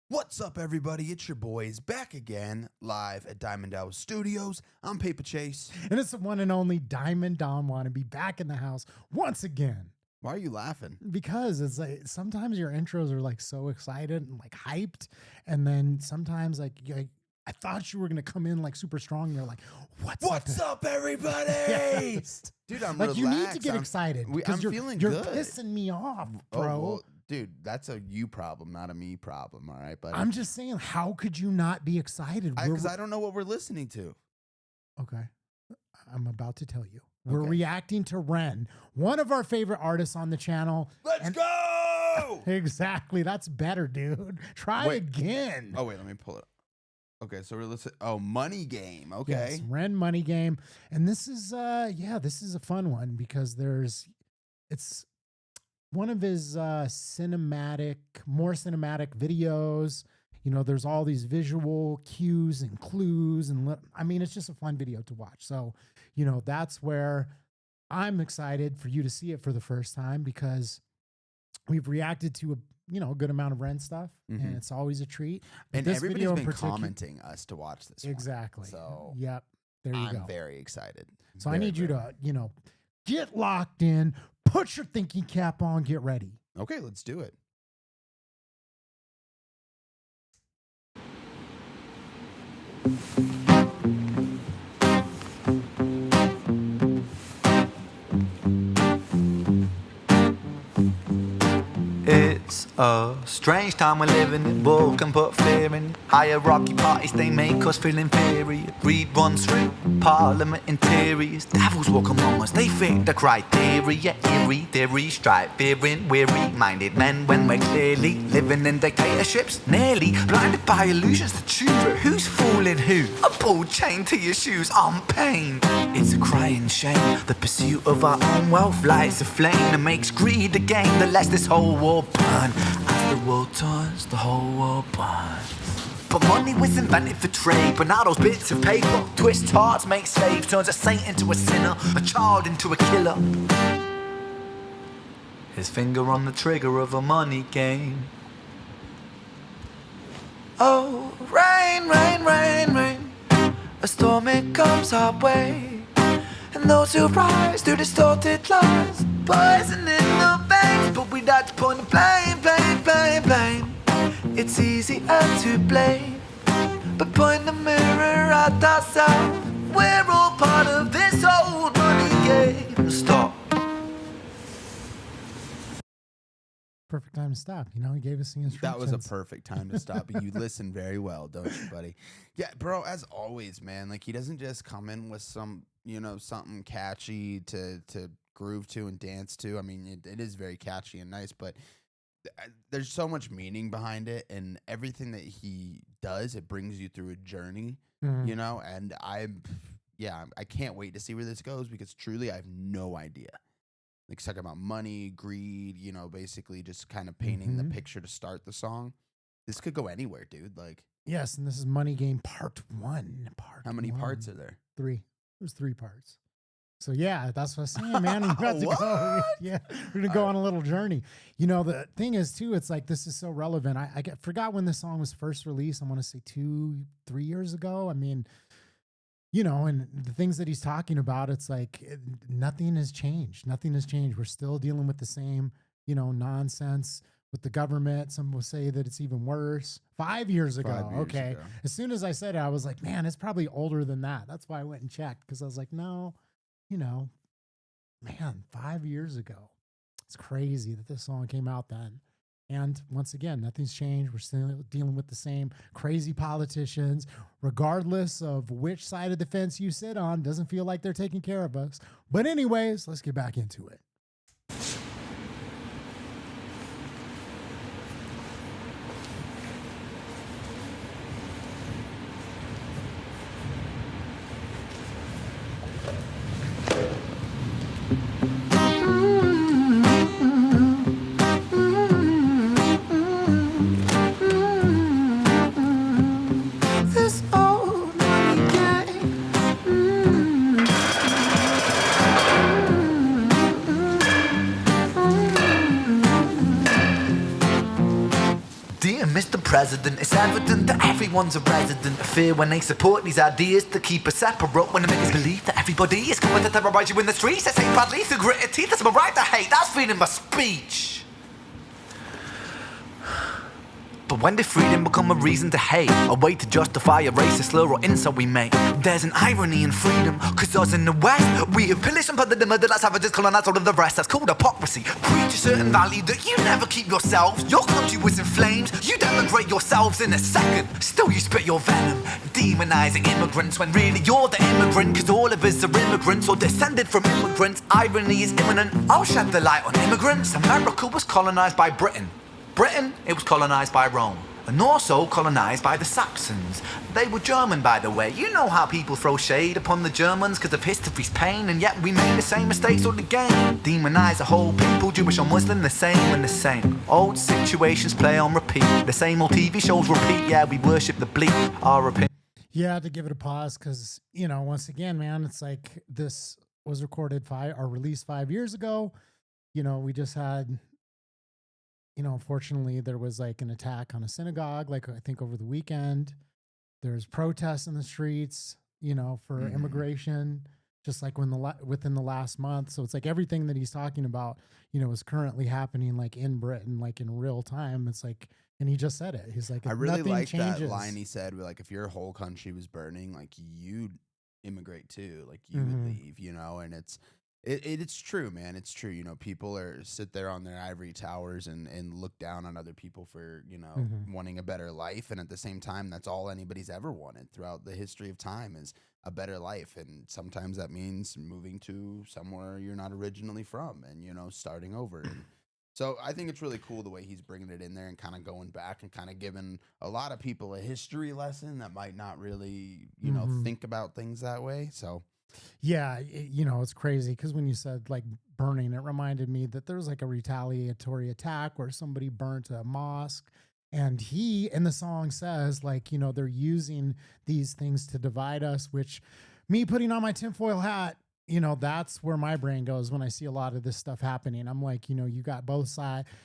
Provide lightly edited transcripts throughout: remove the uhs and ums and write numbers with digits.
What's up, everybody? It's your boys back again, live at Diamond Owl Studios. I'm Paper Chase. And it's the one and only Diamond Don Wannabe back in the house once again. Why are you laughing? Because it's like sometimes your intros are like so excited and like hyped, and then sometimes like I thought you were gonna come in like super strong. And you're like, What's up, everybody? Yes. Dude, I'm Like relaxed. you need to get excited I'm because you're feeling you're good. pissing me off, Oh, bro. well, dude, that's a you problem, not a me problem. All right, buddy. I'm just saying, how could you not be excited? Because I don't know what we're listening to. Okay. I'm about to tell you. We're Okay. reacting to Ren, one of our favorite artists on the channel. Let's And- go! Exactly. That's better, dude. Try Wait. again. Oh, wait, let me pull it. Okay, so we're listening. Oh, Money Game. Okay. Yes, Ren Money Game. And this is this is a fun one because it's one of his more cinematic videos. You know, there's all these visual cues and clues, and I mean, it's just a fun video to watch. So, you know, that's where I'm excited for you to see it for the first time because we've reacted to a good amount of Ren stuff, and it's always a treat. But And this everybody's video in been particular- commenting us to watch this one. Exactly. So yep, there you I'm go. very excited. So I Very, need you very. to, get locked in, put your thinking cap on, get ready. Okay, let's do it. It's a strange time we're living in. Bull can put fear in. Hierarchy parties, they make us feel inferior. Greed runs through parliament interiors. Devils walk among us, they fit the criteria. Eerie theory, stripe, fearing, weary-minded men when we're clearly living in dictatorships. Nearly blinded by illusions to choose, but who's fooling who? A ball chained to your shoes on pain. It's a crying shame. The pursuit of our own wealth lights a flame that makes greed a game that lets this whole war burn. As the world turns, the whole world burns. But money was invented for trade, but now those bits of paper twist hearts, make slaves, turns a saint into a sinner, a child into a killer. His finger on the trigger of a money game. Oh, rain, rain, rain, rain. A storm it comes our way, and those who rise to distorted lies, poison in the veins. But we'd like to point the blame, blame, blame, blame. It's easier to blame, but point the mirror at ourselves. We're all part of this old money game. Stop. Perfect time to stop. He gave us the instructions. That was a perfect time to stop. You listen very well, don't you, buddy? Yeah, bro, as always, man, like he doesn't just come in with some, something catchy to groove to and dance to. I mean, it is very catchy and nice, but there's so much meaning behind it, and everything that he does, it brings you through a journey, Mhm. and I can't wait to see where this goes because truly I have no idea. Like talking about money, greed, basically just kind of painting the Mhm. picture to start the song. This could go anywhere, dude. Like, Yes, and this is Money Game Part 1. how many parts are there? 3. There's 3 parts. So yeah, that's what I'm saying, man. We're about to go. What? Yeah, we're gonna go on a little journey. The thing is too, it's like this is so relevant. Forgot when this song was first released. I want to say 2-3 years ago. I mean, and the things that he's talking about, it's like nothing has changed. Nothing has changed. We're still dealing with the same, nonsense with the government. Some will say that it's even worse. 5 years ago. 5 years Okay. ago. As soon as I said it, I was like, man, it's probably older than that. That's why I went and checked because I was like, no, man, 5 years ago. It's crazy that this song came out then. And once again, nothing's changed. We're still dealing with the same crazy politicians, regardless of which side of the fence you sit on. Doesn't feel like they're taking care of us. But anyways, let's get back into it. This old money game. president. It's evident that everyone's a resident of fear when they support these ideas to keep us separate. When the niggas believe that everybody is going to terrorize you in the streets, they say badly through gritted teeth. That's my right to hate, that's freedom of speech. But when did freedom become a reason to hate? A way to justify a racist slur or insult we make? There's an irony in freedom, cause us in the West, we have pillaged and plundered the murder like savages, colonized all of the rest. That's called hypocrisy. Preach a certain value that you never keep yourselves. Your country was in flames, you denigrate yourselves in a second. Still you spit your venom, demonizing immigrants when really you're the immigrant. Cause all of us are immigrants or descended from immigrants. Irony is imminent, I'll shed the light on immigrants. America was colonized by Britain. Britain, it was colonized by Rome, and also colonized by the Saxons. They were German, by the way. You know how people throw shade upon the Germans because of history's pain, and yet we made the same mistakes all again. Demonize a whole people, Jewish or Muslim, the same and the same. Old situations play on repeat, the same old TV shows repeat. Yeah, we worship the bleak, our opinion. Yeah, to give it a pause because, you know, once again, man, it's like this was recorded or released 5 years ago. You know, we just had... You know, unfortunately, there was like an attack on a synagogue, like I think over the weekend. There's protests in the streets, you know, for immigration, just like within the last month. So it's like everything that he's talking about, you know, is currently happening like in Britain, like in real time. It's like, and he just said it. He's like, I really like that changes. line he said, like if your whole country was burning, like you'd immigrate too, like you would leave, you know, and it's true, man. It's true. You know, people sit there on their ivory towers and look down on other people for, you know, wanting a better life. And at the same time, that's all anybody's ever wanted throughout the history of time is a better life. And sometimes that means moving to somewhere you're not originally from and, you know, starting over. And so I think it's really cool the way he's bringing it in there and kind of going back and kind of giving a lot of people a history lesson that might not really, you know, think about things that way. So. Yeah, you know, it's crazy because when you said like burning, it reminded me that there was like a retaliatory attack where somebody burnt a mosque. And he in the song says like, you know, they're using these things to divide us, which me putting on my tinfoil hat, you know, that's where my brain goes when I see a lot of this stuff happening. I'm like, you know, you got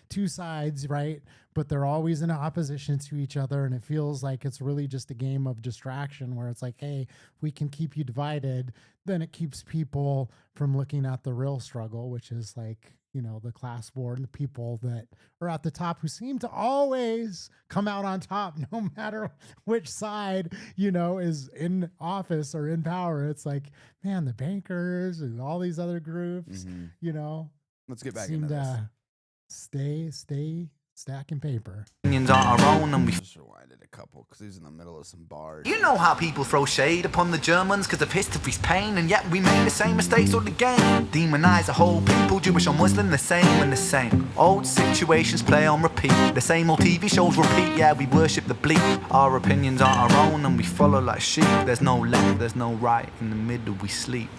two sides, right? But they're always in opposition to each other. And it feels like it's really just a game of distraction where it's like, hey, if we can keep you divided, then it keeps people from looking at the real struggle, which is like, you know, the class war and the people that are at the top who seem to always come out on top, no matter which side, you know, is in office or in power. It's like, man, the bankers and all these other groups, you know, let's get back seem into this. to stay stacking paper. Opinions are our own and we Just rewinded a couple because he's in the middle of some bars. You know how people throw shade upon the Germans because of history's pain, and yet we made the same mistakes all again. Demonize a whole people, Jewish or Muslim, the same and the same. Old situations play on repeat, the same old TV shows repeat. Yeah, we worship the bleak, our opinions are our own and we follow like sheep. There's no left, there's no right, in the middle we sleep.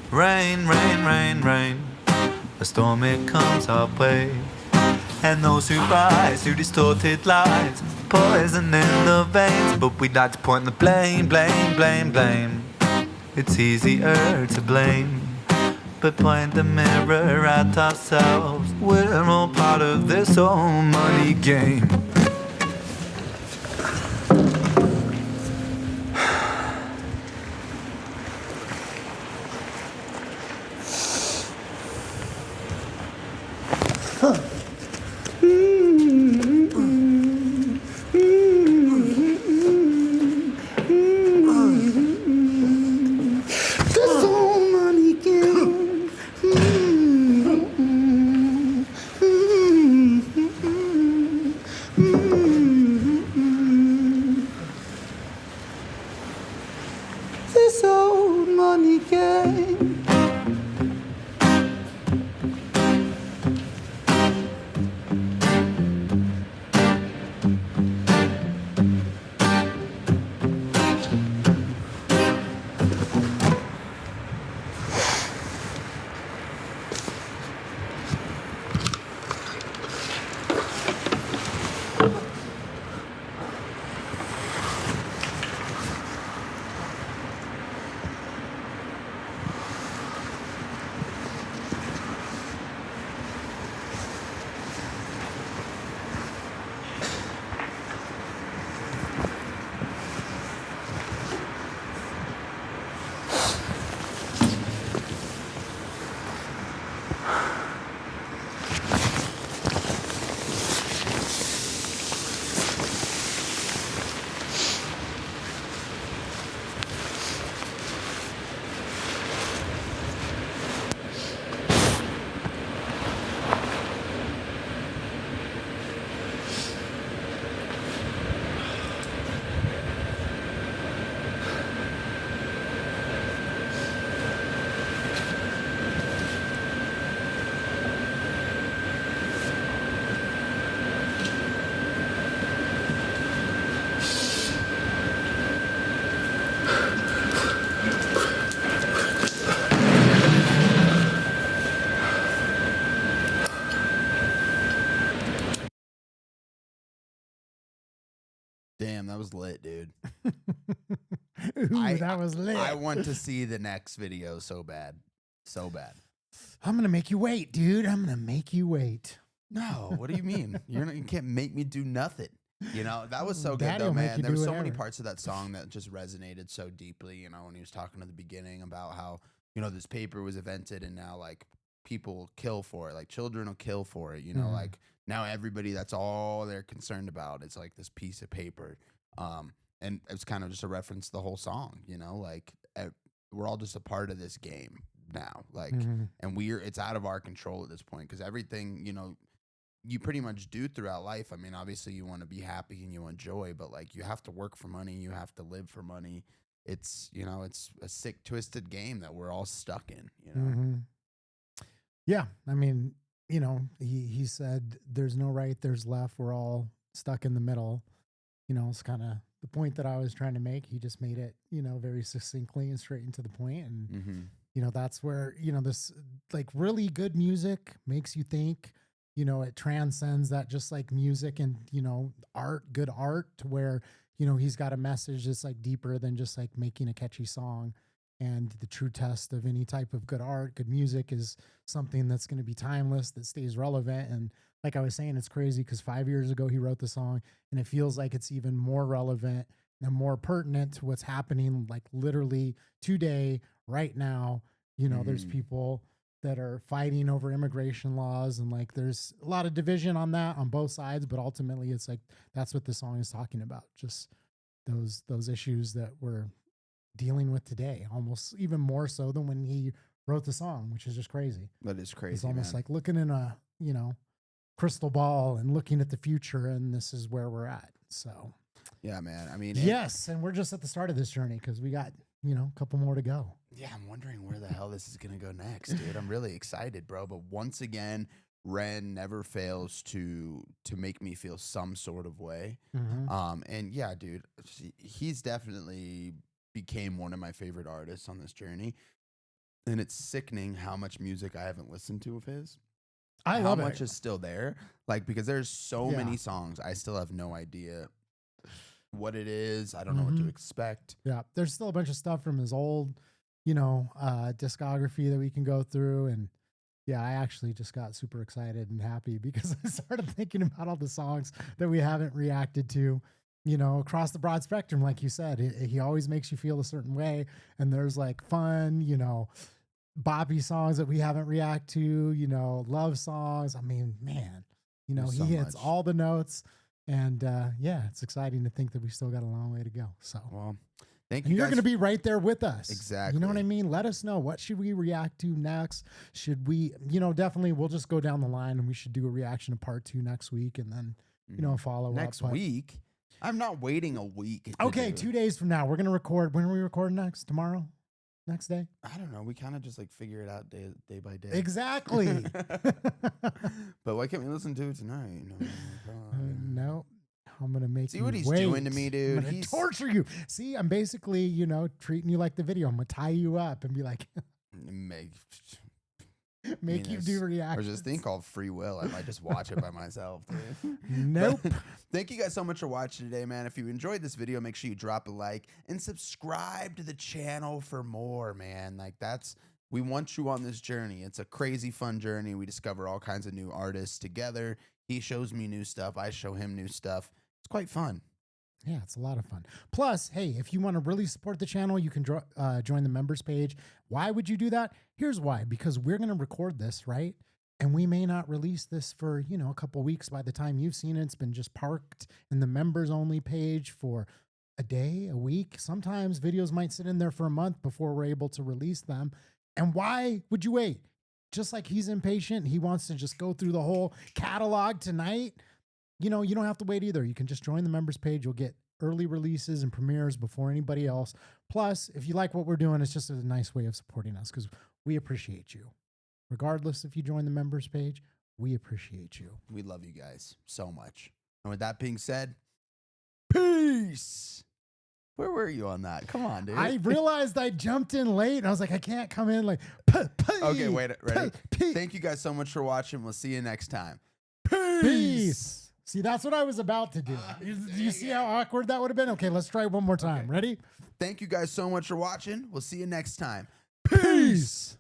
Rain, rain, rain, rain, a storm it comes our way. And those who rise through distorted lies, poison in the veins. But we'd like to point the blame, blame, blame, blame. It's easier to blame, but point the mirror at ourselves. We're all part of this whole money game. This old money game. Damn, that was lit, dude. Ooh, that was lit. I want to see the next video so bad. So bad. I'm gonna make you wait, dude. I'm gonna make you wait. No, what do you mean? You can't make me do nothing. You know, that was so good Daddy though, will make man. you There were do so many whatever. parts of that song that just resonated so deeply, you know, when he was talking at the beginning about how, you know, this paper was invented and now like people kill for it, like children will kill for it, you know, Mhm. like now everybody, that's all they're concerned about. It's like this piece of paper. And it's kind of just a reference to the whole song, you know, like we're all just a part of this game now, like, Mhm. and it's out of our control at this point because everything, you know, you pretty much do throughout life. I mean, obviously you want to be happy and you want joy, but like you have to work for money, you have to live for money. It's, you know, it's a sick, twisted game that we're all stuck in, you know? Mhm. Yeah, I mean, you know, he said there's no right, there's left. We're all stuck in the middle. You know, it's kind of the point that I was trying to make. He just made it, you know, very succinctly and straight and to the point. And Mm-hmm. you know, that's where, you know, this like really good music makes you think. You know, it transcends that just like music and, you know, good art to where, you know, he's got a message that's like deeper than just like making a catchy song. And the true test of any type of good art, good music is something that's going to be timeless, that stays relevant. And like I was saying, it's crazy because 5 years ago he wrote the song and it feels like it's even more relevant and more pertinent to what's happening like literally today, right now. You know, there's Mhm. people that are fighting over immigration laws and like there's a lot of division on that on both sides, but ultimately it's like that's what the song is talking about, just those issues that we're dealing with today, almost even more so than when he wrote the song, which is just crazy. That is crazy. It's almost man. like looking in a, you know, crystal ball and looking at the future, and this is where we're at. So Yeah, man. I mean, yes, and we're just at the start of this journey because we got, you know, a couple more to go. yeah, I'm wondering where the hell this is going to go next, dude. I'm really excited, bro. But once again, Ren never fails to make me feel some sort of way. And yeah, dude, he's definitely became one of my favorite artists on this journey. And it's sickening how much music I haven't listened to of his. I How love much it. is still there? Like, because there's so Yeah. many songs, I still have no idea what it is. I don't know what to Mhm. expect. Yeah, there's still a bunch of stuff from his old, you know, discography that we can go through. And yeah, I actually just got super excited and happy because I started thinking about all the songs that we haven't reacted to, you know, across the broad spectrum. Like you said, he always makes you feel a certain way. And there's like fun, you know, boppy songs that we haven't react to, you know, love songs. I mean, man, you know, There's he so hits much. all the notes. And yeah, it's exciting to think that we still got a long way to go. So Well, thank and you you're guys. going to be right there with us. Exactly. You know what I mean? Let us know. What should we react to next? Should we, you know, definitely we'll just go down the line and we should do a reaction to part 2 next week and then, you know, follow next up. But- week. I'm not waiting a week. to Okay, do it. 2 days from now, we're going to record. When are we recording next? Tomorrow? Next day? I don't know. We kind of just like figure it out day by day. Exactly. But why can't we listen to it tonight? No, I'm gonna make See you what he's wait. doing to me, dude? I'm gonna He's- torture you. See, I'm basically, you know, treating you like the video. I'm gonna tie you up and be like, make you do There's reactions. this thing called free will. I might just watch it by myself. Dude. Nope. But thank you guys so much for watching today, man. If you enjoyed this video, make sure you drop a like and subscribe to the channel for more, man. Like we want you on this journey. It's a crazy fun journey. We discover all kinds of new artists together. He shows me new stuff. I show him new stuff. It's quite fun. Yeah, it's a lot of fun. Plus, hey, if you want to really support the channel, you can join the members page. Why would you do that? Here's why. Because we're going to record this, right? And we may not release this for, you know, a couple weeks. By the time you've seen it, it's been just parked in the members only page for a day, a week. Sometimes videos might sit in there for a month before we're able to release them. And why would you wait? Just like he's impatient, he wants to just go through the whole catalog tonight. You know, you don't have to wait either. You can just join the members page. You'll get early releases and premieres before anybody else. Plus, if you like what we're doing, it's just a nice way of supporting us because we appreciate you. Regardless if you join the members page, we appreciate you. We love you guys so much. And with that being said, peace. Where were you on that? Come on, dude. I realized I jumped in late and I was like, I can't come in like, Okay, wait, ready? Peace. Thank you guys so much for watching. We'll see you next time. Peace. See, that's what I was about to do. You see how awkward that would have been? Okay, let's try it one more time. Okay. Ready? Thank you guys so much for watching. We'll see you next time. Peace.